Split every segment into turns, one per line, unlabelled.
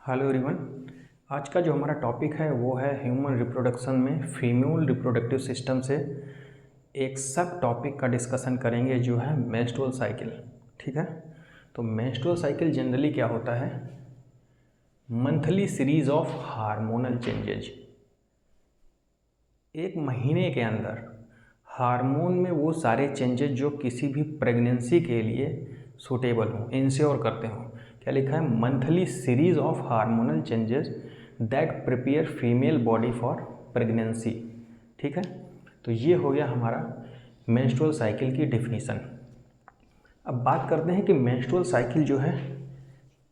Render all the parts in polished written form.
Hello everyone. आज का जो हमारा टॉपिक है वो है ह्यूमन रिप्रोडक्शन में फीमेल रिप्रोडक्टिव सिस्टम से एक सब टॉपिक का डिस्कशन करेंगे जो है मेंस्ट्रुअल साइकिल। ठीक है, तो मेंस्ट्रुअल साइकिल जनरली क्या होता है? Monthly series of hormonal changes. एक महीने के अंदर हार्मोन में वो सारे चेंजेज जो किसी भी प्रेगनेंसी के लिए सूटेबल हों, इंश्योर करते हों। क्या लिखा है? Monthly series of hormonal changes that prepare female body for pregnancy. ठीक है, तो ये हो गया हमारा मेंस्ट्रुअल साइकिल की डिफिनीशन। अब बात करते हैं कि मेंस्ट्रुअल साइकिल जो है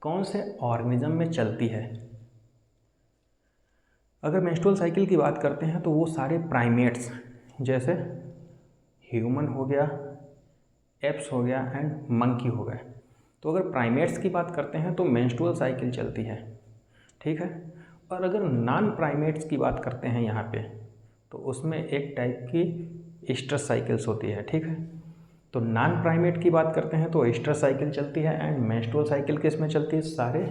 कौन से ऑर्गेनिज्म में चलती है। अगर मेंस्ट्रुअल साइकिल की बात करते हैं तो वो सारे प्राइमेट्स जैसे ह्यूमन हो गया, एप्स हो गया एंड मंकी हो गए। तो अगर प्राइमेट्स की बात करते हैं तो मेंस्ट्रुअल साइकिल चलती है। ठीक है, और अगर नॉन प्राइमेट्स की बात करते हैं यहाँ पे तो उसमें एक टाइप की स्ट्रेस साइकिल्स होती है। ठीक है, तो नॉन प्राइमेट की बात करते हैं तो स्ट्रेस साइकिल चलती है एंड मेंस्ट्रुअल साइकिल किस में चलती है? सारे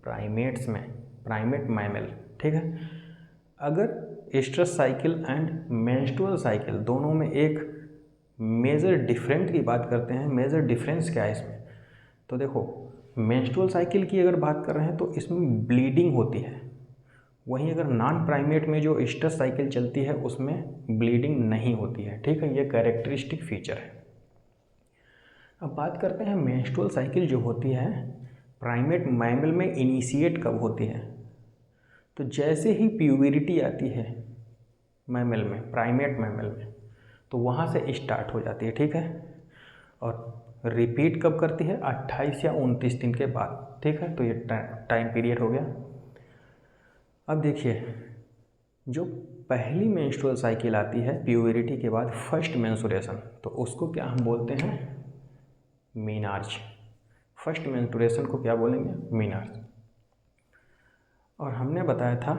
प्राइमेट्स में, प्राइमेट मैमल। ठीक है, अगर stress cycle and menstrual cycle दोनों में एक मेजर डिफरेंट की बात करते हैं, मेजर डिफरेंस क्या है इसमें? तो देखो, मेंस्ट्रुअल साइकिल की अगर बात कर रहे हैं तो इसमें ब्लीडिंग होती है, वहीं अगर नॉन प्राइमेट में जो स्ट्रेस साइकिल चलती है उसमें ब्लीडिंग नहीं होती है। ठीक है, ये कैरेक्टरिस्टिक फीचर है। अब बात करते हैं मेंस्ट्रुअल साइकिल जो होती है प्राइमेट मैमल में इनिशिएट कब होती है? तो जैसे ही प्यूबरिटी आती है मैमल में, प्राइमेट मैमल में, तो वहाँ से स्टार्ट हो जाती है। ठीक है, और रिपीट कब करती है? 28 या 29 दिन के बाद। ठीक है, तो ये टाइम पीरियड हो गया। अब देखिए, जो पहली मेंस्ट्रुअल साइकिल आती है प्यूबरिटी के बाद, फर्स्ट मेंस्ट्रुएशन, तो उसको क्या हम बोलते हैं? मीनार्च। फर्स्ट मेंस्ट्रुएशन को क्या बोलेंगे? मीनार्च। और हमने बताया था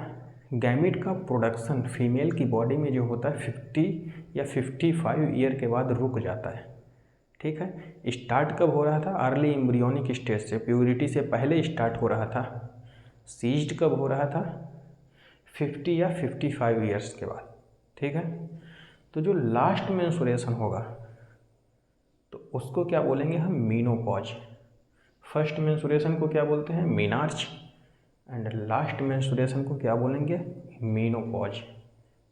गैमीट का प्रोडक्शन फीमेल की बॉडी में जो होता है 50 या 55 ईयर के बाद रुक जाता है। ठीक है, स्टार्ट कब हो रहा था? अर्ली एम्ब्रियोनिक स्टेज से, प्यूबरिटी से पहले स्टार्ट हो रहा था। सीज्ड कब हो रहा था? 50 या 55 ईयर्स के बाद। ठीक है, तो जो लास्ट मेंस्ट्रुएशन होगा तो उसको क्या बोलेंगे हम? मीनोपॉज। फर्स्ट मेंस्ट्रुएशन को क्या बोलते हैं? मीनार्च, एंड लास्ट मेंस्ट्रुएशन को क्या बोलेंगे? मीनोपॉज।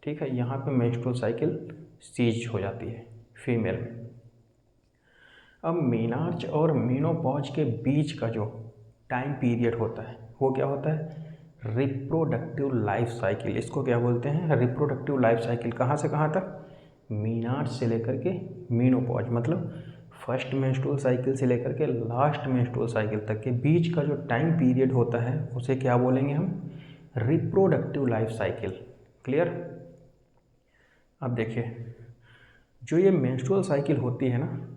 ठीक है, यहाँ पे मेंस्ट्रुअल साइकिल सीज हो जाती है फीमेल में। अब मीनार्च और मीनोपॉज के बीच का जो टाइम पीरियड होता है वो क्या होता है? Reproductive life cycle. इसको क्या बोलते हैं? Reproductive life cycle. कहाँ से कहाँ तक? मीनार्च से लेकर के मीनोपॉज, मतलब फर्स्ट मेंस्ट्रुअल साइकिल से लेकर के लास्ट मेंस्ट्रुअल साइकिल तक के बीच का जो टाइम पीरियड होता है उसे क्या बोलेंगे हम? Reproductive life cycle. क्लियर? अब देखिए, जो ये मेंस्ट्रुअल साइकिल होती है ना,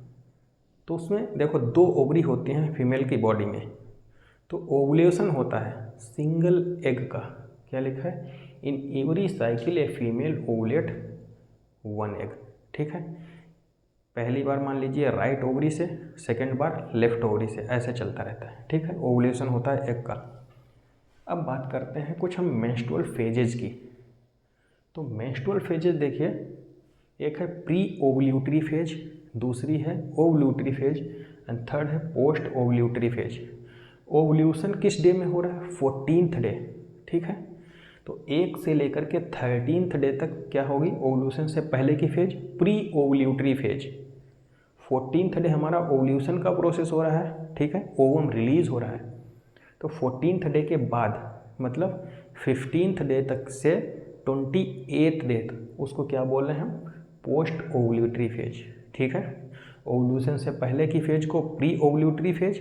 तो उसमें देखो 2 ओवरी होती हैं फीमेल की बॉडी में। तो ओवुलेशन होता है सिंगल एग का। क्या लिखा है? In every cycle a female ovulate 1 egg. ठीक है, पहली बार मान लीजिए राइट ओवरी से, सेकेंड बार लेफ्ट ओवरी से, ऐसे चलता रहता है। ठीक है, ओवुलेशन होता है एग का। अब बात करते हैं कुछ हम मेंस्ट्रुअल फेजेज की। तो मेंस्ट्रुअल फेजेज देखिए, एक है प्री ओवल्यूटरी फेज, दूसरी है ओवल्यूटरी फेज एंड थर्ड है पोस्ट ओवल्यूटरी फेज। ओवल्यूशन किस डे में हो रहा है? 14th day. ठीक है, तो 1 से लेकर के 13th डे तक क्या होगी? ओवल्यूशन से पहले की phase pre ovulatory phase. 14th day हमारा ओवल्यूशन का प्रोसेस हो रहा है। ठीक है, ओवम रिलीज हो रहा है। तो 14th डे के बाद मतलब 15th डे तक से 28th डे तक उसको क्या बोल रहे हैं हम? Post ovulatory phase. ठीक है, ओवल्यूशन से पहले की फेज को प्री ओवल्यूटरी फेज,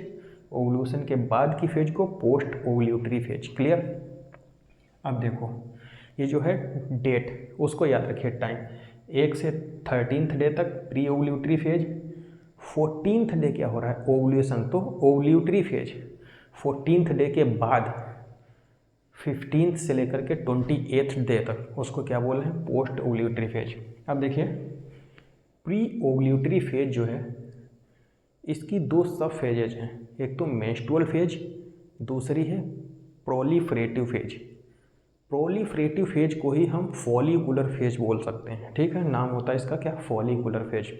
ओवल्यूशन के बाद की फेज को पोस्ट ओवल्यूटरी फेज। क्लियर? अब देखो, ये जो है डेट उसको याद रखिए, टाइम 1 से 13th डे तक pre ovulatory phase, 14th day क्या हो रहा है? ओवल्यूशन, तो ओवल्यूटरी फेज। 14th डे के बाद 15th से लेकर के 28th डे तक उसको क्या बोल रहे हैं? Post ovulatory phase. अब देखिए, प्री ओवल्यूटरी फेज जो है इसकी 2 सब फेजेज हैं, एक तो मेंस्ट्रुअल फेज, दूसरी है प्रोलिफरेटिव फेज। प्रोलिफरेटिव फेज को ही हम फॉलिकुलर फेज बोल सकते हैं, ठीक है, नाम होता है इसका क्या, फॉलिकुलर फेज।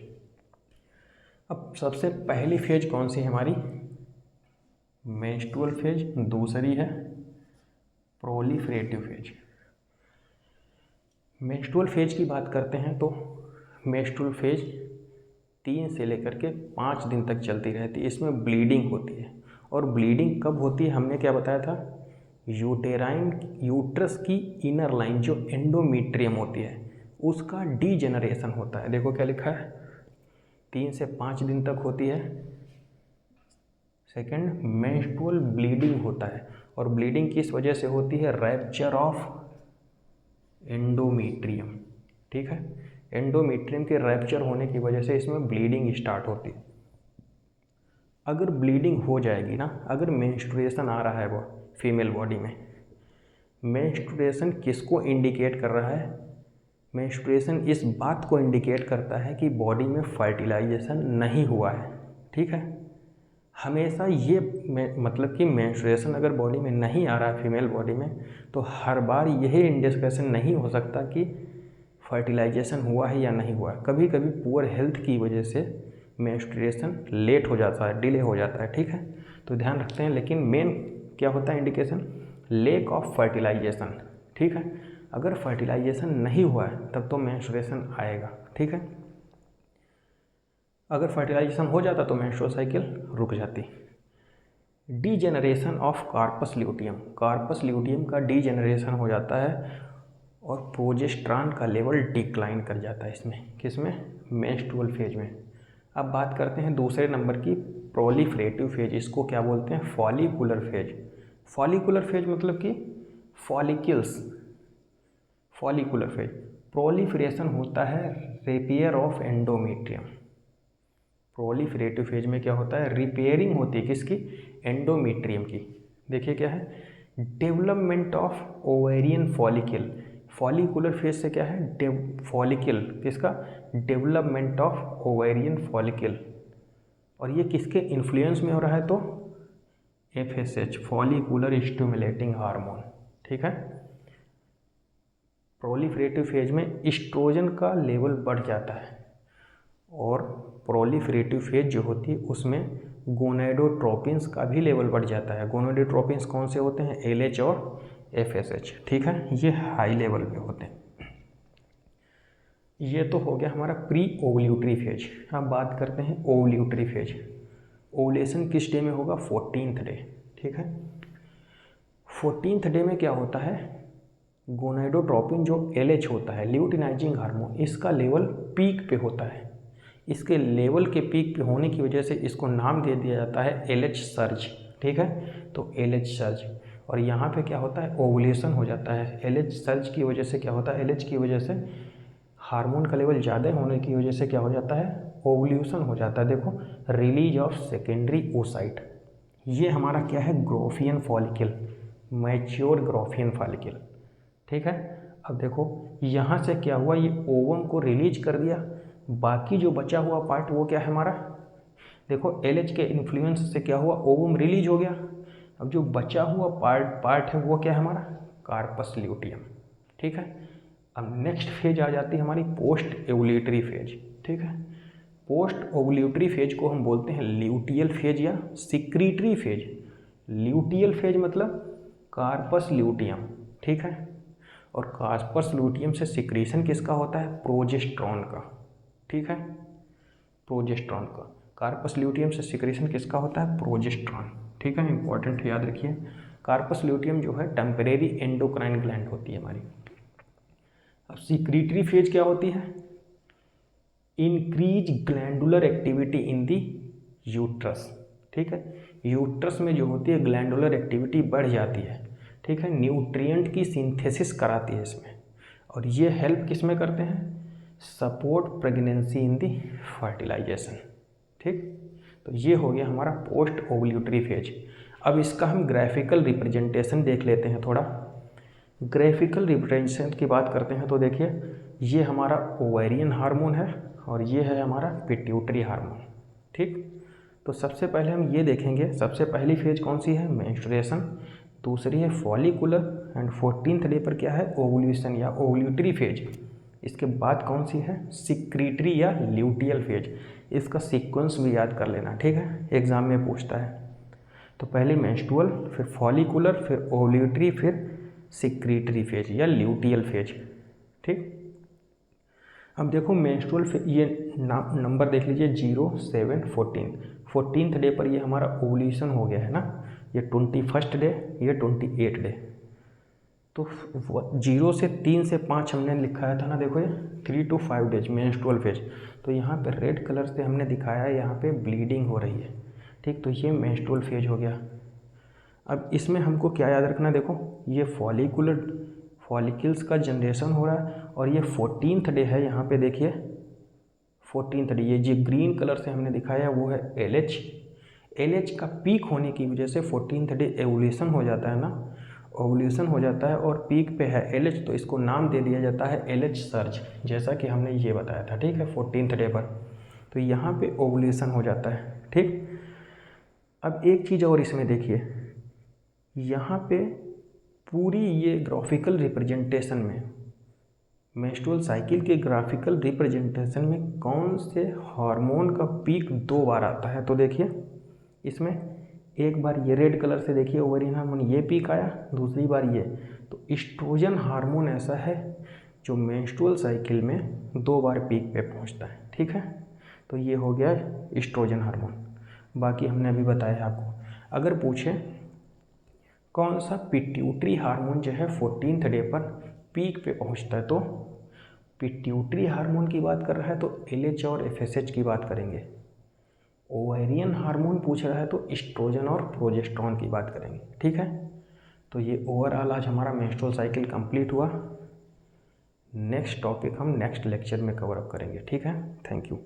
अब सबसे पहली फेज कौन सी है हमारी, मेंस्ट्रुअल फेज, दूसरी है प्रोलिफरेटिव फेज। मेंस्ट्रुअल फेज की बात करते हैं तो मेंस्ट्रुअल फेज 3 से लेकर के 5 दिन तक चलती रहती है। इसमें ब्लीडिंग होती है, और ब्लीडिंग कब होती है, हमने क्या बताया था, यूट्रस की इनर लाइन जो एंडोमेट्रियम होती है उसका डीजेनरेशन होता है। देखो क्या लिखा है, 3 से 5 दिन तक होती है। सेकंड, मेंस्ट्रुअल ब्लीडिंग होता है, और ब्लीडिंग किस वजह से होती है, रैप्चर ऑफ एंडोमेट्रियम, ठीक है, एंडोमेट्रियम के रैप्चर होने की वजह से इसमें ब्लीडिंग स्टार्ट होती है। अगर ब्लीडिंग हो जाएगी ना, अगर मेंस्ट्रुएशन आ रहा है वो फीमेल बॉडी में, मेंस्ट्रुएशन किसको इंडिकेट कर रहा है, मेंस्ट्रुएशन इस बात को इंडिकेट करता है कि बॉडी में फर्टिलाइजेशन नहीं हुआ है, ठीक है। हमेशा ये मतलब कि मेंस्ट्रुएशन अगर बॉडी में नहीं आ रहा है फीमेल बॉडी में, तो हर बार यही इंडिकेशन नहीं हो सकता कि फर्टिलाइजेशन हुआ है या नहीं हुआ है। कभी कभी पुअर हेल्थ की वजह से मेंस्ट्रुएशन लेट हो जाता है, डिले हो जाता है, ठीक है, तो ध्यान रखते हैं। लेकिन मेन क्या होता है इंडिकेशन, लैक ऑफ फर्टिलाइजेशन, ठीक है। अगर फर्टिलाइजेशन नहीं हुआ है तब तो मेंस्ट्रुएशन आएगा, ठीक है। अगर फर्टिलाइजेशन हो जाता तो मेंस्ट्रुअल साइकिल रुक जाती। Degeneration of corpus luteum, corpus luteum का डीजेनरेशन हो जाता है और प्रोजेस्टेरॉन का लेवल डिक्लाइन कर जाता है इसमें, किसमें, मेंस्ट्रुअल फेज में। अब बात करते हैं दूसरे नंबर की, प्रोलिफरेटिव फेज, इसको क्या बोलते हैं, फॉलिकुलर फेज। फॉलिकुलर फेज मतलब कि फॉलिकल्स, फॉलिकुलर फेज। प्रोलिफरेशन होता है repair of endometrium. Proliferative phase में क्या होता है, रिपेयरिंग होती है किसकी, एंडोमेट्रियम की। देखिए क्या है, development of ovarian follicle. Follicular phase से क्या है, फॉलिकल किसका, डेवलपमेंट ऑफ ओवेरियन फॉलिकल, और ये किसके इन्फ्लुएंस में हो रहा है, तो FSH, फॉलिकुलर स्टिमुलेटिंग हार्मोन, ठीक है। प्रोलिफरेटिव फेज में एस्ट्रोजन का लेवल बढ़ जाता है, और प्रोलिफरेटिव फेज जो होती है उसमें गोनेडोट्रोपिन्स का भी लेवल बढ़ जाता है। गोनेडोट्रोपिन्स कौन से होते हैं, LH और FSH, ठीक है, ये हाई लेवल पे होते हैं। ये तो हो गया हमारा प्री ओवल्यूटरी फेज। अब बात करते हैं ओवल्यूटरी फेज। ओवुलेशन किस डे में होगा, 14th डे, ठीक है। 14th डे में क्या होता है, गोनेडोट्रोपिन जो LH होता है, ल्यूटिनाइजिंग हार्मोन, इसका लेवल पीक पे होता है। इसके लेवल के पीक पे होने की वजह से इसको नाम दे दिया जाता है LH सर्ज, ठीक है, तो LH सर्ज। और यहाँ पे क्या होता है, ओवुलेशन हो जाता है। LH सर्ज की वजह से क्या होता है, LH की वजह से हार्मोन का लेवल ज़्यादा होने की वजह से क्या हो जाता है, ओवुलेशन हो जाता है। देखो, रिलीज ऑफ सेकेंडरी ओसाइट, ये हमारा क्या है, ग्रोफियन फॉलिकल, मैच्योर ग्रोफियन फॉलिकल, ठीक है। अब देखो यहाँ से क्या हुआ, ये ओवम को रिलीज कर दिया, बाकी जो बचा हुआ पार्ट वो क्या है हमारा, देखो LH के इन्फ्लुएंस से क्या हुआ, ओवम रिलीज हो गया। अब जो बचा हुआ पार्ट है वो क्या है हमारा, कार्पस ल्यूटियम, ठीक है। अब नेक्स्ट फेज आ जाती है हमारी पोस्ट ओवुलेटरी फेज, ठीक है। पोस्ट ओवुलेटरी फेज को हम बोलते हैं ल्यूटियल फेज या सिक्रीटरी फेज। ल्यूटियल फेज मतलब कार्पस ल्यूटियम, ठीक है, और कार्पस ल्यूटियम से सिक्रीशन किसका होता है, प्रोजेस्टेरॉन का, ठीक है, प्रोजेस्टेरॉन का। कार्पस ल्यूटियम से सिक्रीशन किसका होता है, प्रोजेस्टेरॉन, ठीक है, इंपॉर्टेंट याद रखिए। कार्पस ल्यूटियम जो है टेम्परेरी एंडोक्राइन ग्लैंड होती है हमारी। अब सिक्रीटरी फेज क्या होती है, increase glandular activity in the uterus, ठीक है, यूट्रस में जो होती है ग्लैंडुलर एक्टिविटी बढ़ जाती है, ठीक है, न्यूट्रिएंट की सिंथेसिस कराती है इसमें, और ये हेल्प किस में करते हैं, सपोर्ट प्रेगनेंसी इन दी फर्टिलाइजेशन, ठीक। तो ये हो गया हमारा पोस्ट ओवुलेटरी फेज। अब इसका हम ग्राफिकल रिप्रेजेंटेशन देख लेते हैं थोड़ा। ग्राफिकल रिप्रेजेंटेशन की बात करते हैं तो देखिए, ये हमारा ओवेरियन हार्मोन है और ये है हमारा पिट्यूटरी हार्मोन, ठीक। तो सबसे पहले हम ये देखेंगे, सबसे पहली फेज कौन सी है, मेंस्ट्रुएशन। दूसरी है फॉलिकुलर एंड 14th डे पर क्या है, ओवुलेशन या ओवुलेटरी फेज। इसके बाद कौन सी है, सिक्रीटरी या ल्यूटियल फेज। इसका सीक्वेंस भी याद कर लेना, ठीक है, एग्जाम में पूछता है। तो पहले मेंस्ट्रुअल, फिर फॉलिकुलर, फिर ओवुलेटरी, फिर सिक्रीटरी फेज या ल्यूटियल फेज, ठीक। अब देखो मेंस्ट्रुअल ये नंबर देख लीजिए 0, 7, 14th डे पर ये हमारा ओवुलेशन हो गया है ना, ये 21st डे, ये 28 डे। तो 0 से 3 से 5 हमने लिखाया था ना, देखो ये 3 to 5 डेज मेंस्ट्रुअल फेज। तो यहाँ पे रेड कलर से हमने दिखाया है, यहाँ पे ब्लीडिंग हो रही है, ठीक। तो ये मेंस्ट्रुअल फेज हो गया। अब इसमें हमको क्या याद रखना, देखो ये फॉलिकल्स का जनरेशन हो रहा है, और ये 14th डे है, यहाँ पे देखिए 14th डे, ये जो ग्रीन कलर से हमने दिखाया है वो है LH का पीक होने की वजह से 14th डे एवोल्यूशन हो जाता है ना, ओवुलेशन हो जाता है, और पीक पे है LH, तो इसको नाम दे दिया जाता है LH सर्ज, जैसा कि हमने ये बताया था, ठीक है, 14th डे पर। तो यहाँ पे ओवुलेशन हो जाता है, ठीक। अब एक चीज़ और इसमें देखिए, यहाँ पे पूरी ये ग्राफिकल रिप्रेजेंटेशन में, मेंस्ट्रुअल साइकिल के ग्राफिकल रिप्रेजेंटेशन में कौन से हार्मोन का पीक 2 बार आता है। तो देखिए इसमें एक बार ये रेड कलर से देखिए ओवेरियन हार्मोन, ये पीक आया, दूसरी बार ये। तो एस्ट्रोजन हार्मोन ऐसा है जो मेंस्ट्रुअल साइकिल में 2 बार पीक पे पहुंचता है, ठीक है। तो ये हो गया एस्ट्रोजन हार्मोन। बाकी हमने अभी बताया आपको। अगर पूछे कौन सा पिट्यूटरी हार्मोन जो है 14th डे पर पीक पे पहुंचता है, तो पिट्यूटरी हार्मोन की बात कर रहा है तो LH और FSH की बात करेंगे। ओवेरियन हार्मोन पूछ रहा है तो एस्ट्रोजन और प्रोजेस्टेरोन की बात करेंगे, ठीक है। तो ये ओवरऑल आज हमारा मेंस्ट्रुअल साइकिल कंप्लीट हुआ। नेक्स्ट टॉपिक हम नेक्स्ट लेक्चर में कवर अप करेंगे, ठीक है। Thank you.